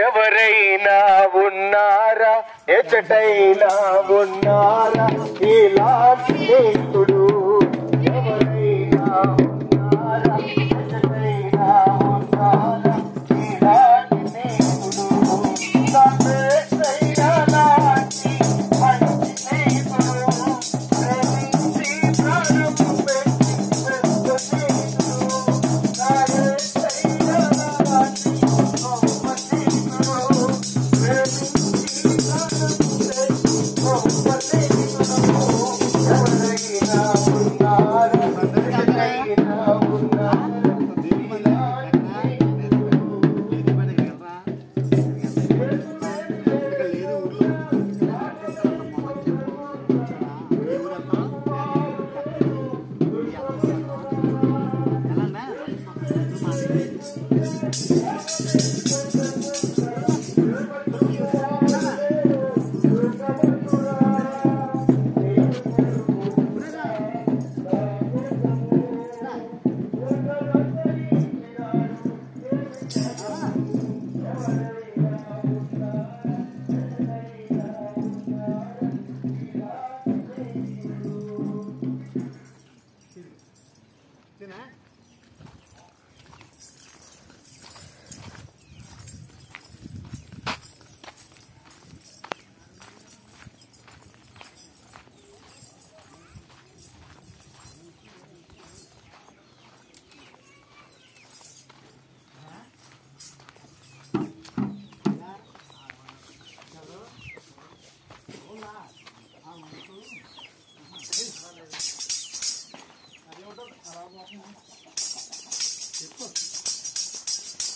ఎవరైనా ఉన్నారా, ఎచ్చటైనా ఉన్నారా ఇలాంటి స్నేహితుడు? ఎవరైనా ఉన్నారా, ఎచ్చటైనా ఉన్నారా ఇలాంటి స్నేహితుడు? తండ్రైనా లాంటి మంచి స్నేహితుడు, ప్రేమించి ప్రాణం పెట్టి పెద్ద స్నేహితుడు. తండ్రైనా లాంటి గొప్ప స్నేహితుడు, ప్రేమించి ప్రాణం పెట్టి గొప్ప స్నేహితుడు. ఎవరైనా ఉన్నారా, ఎక్కడైనా ఉన్నారా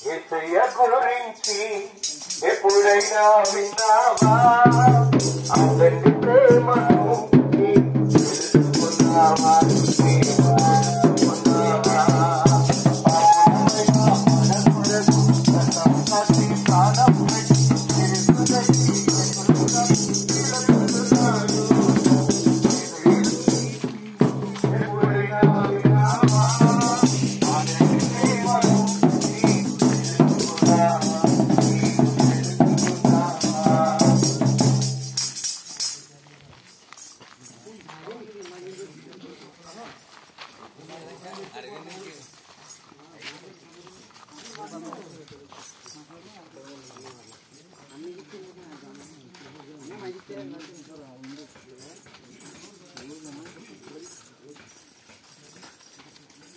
యేసయ్య గురించి ఎప్పుడైనా విన్నావా? అతని ప్రేమను తెలుసుకున్నావా?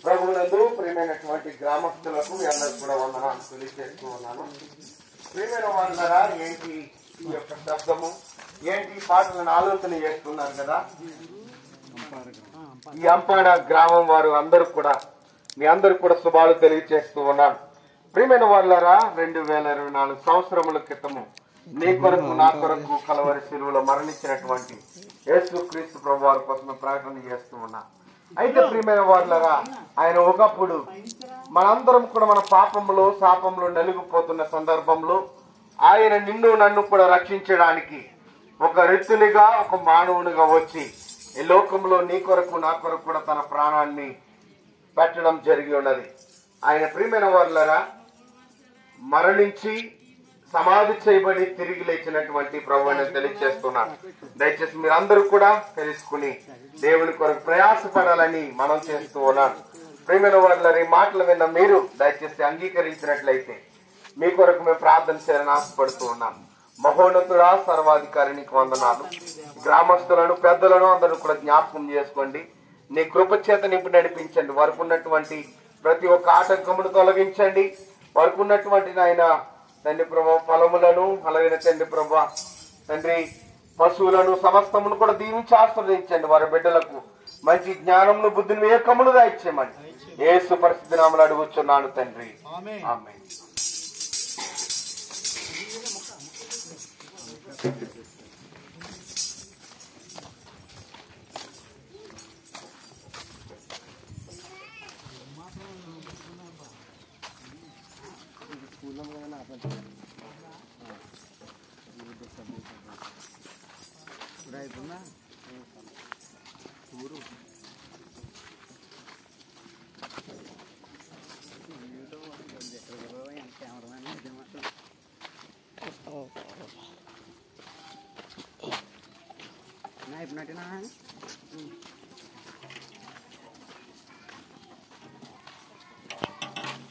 ప్రభువునందు ప్రియమైనటువంటి గ్రామస్తులకు మీ అందరికి కూడా వందనాలు తెలియజేస్తూ ఉన్నాను. ప్రియమైన వాళ్ళరా, ఏంటి ఈ యొక్క శబ్దము, ఏంటి పాటలను ఆలోచన చేస్తున్నారు కదా. ఈ అంపాడ గ్రామం వారు అందరూ కూడా మీ అందరికి కూడా శుభాలు తెలియజేస్తూ ఉన్నాను. ప్రియమైన వాళ్ళరా, 2024 సంవత్సరముల క్రితము నీ కొరకు నా కొరకు కలవరి శిలువలో మరణించినటువంటి యేసుక్రీస్తు ప్రభు వారి కోసం ప్రకటన చేస్తూ ఉన్నాను. అయితే ప్రియమైన వాళ్ళరా, ఆయన ఒకప్పుడు మనందరం కూడా మన పాపంలో శాపంలో నలిగిపోతున్న సందర్భంలో ఆయన నిన్ను నన్ను కూడా రక్షించడానికి ఒక రితునిగా ఒక మానవునిగా వచ్చి ఈ లోకంలో నీ కొరకు నా కొరకు కూడా తన ప్రాణాన్ని పెట్టడం జరిగి ఉన్నది. ఆయన ప్రియమైన వాళ్ళరా మరణించి సమాధి చేయబడి తిరిగి లేచినటువంటి ప్రభు అని తెలియజేస్తున్నాను. దయచేసి మీరందరూ కూడా తెలుసుకుని దేవుని కొరకు ప్రయాసపడాలని మనం చేస్తూ ఉన్నాను. ప్రియమైన వాళ్ళ ఈ మాటలు విన్న మీరు దయచేసి అంగీకరించినట్లయితే మీ కొరకు మేము ప్రార్థన చేయాలని ఆశపడుతూ ఉన్నాం. మహోన్నతుడా, సర్వాధికారి నీకు వందనాలు. గ్రామస్తులను పెద్దలను అందరూ కూడా జ్ఞాపకం చేసుకోండి. నీ కృప చేత నింపి నడిపించండి. వారికి ఉన్నటువంటి ప్రతి ఒక్క ఆటంకమును తొలగించండి. వారికి ఉన్నటువంటి నాయన తండ్రి ప్రభా ఫలములను అలాగే తండ్రి ప్రభా తండ్రి పశువులను సమస్తమును కూడా దీవించి ఆస్వాదించండి. వారి బిడ్డలకు మంచి జ్ఞానమును బుద్ధిని వివేకములుగా ఇచ్చేయమని యేసు పరిశుద్ధ నామములో అడుగుచున్నాను తండ్రి, ఆమేన్. Naib nanti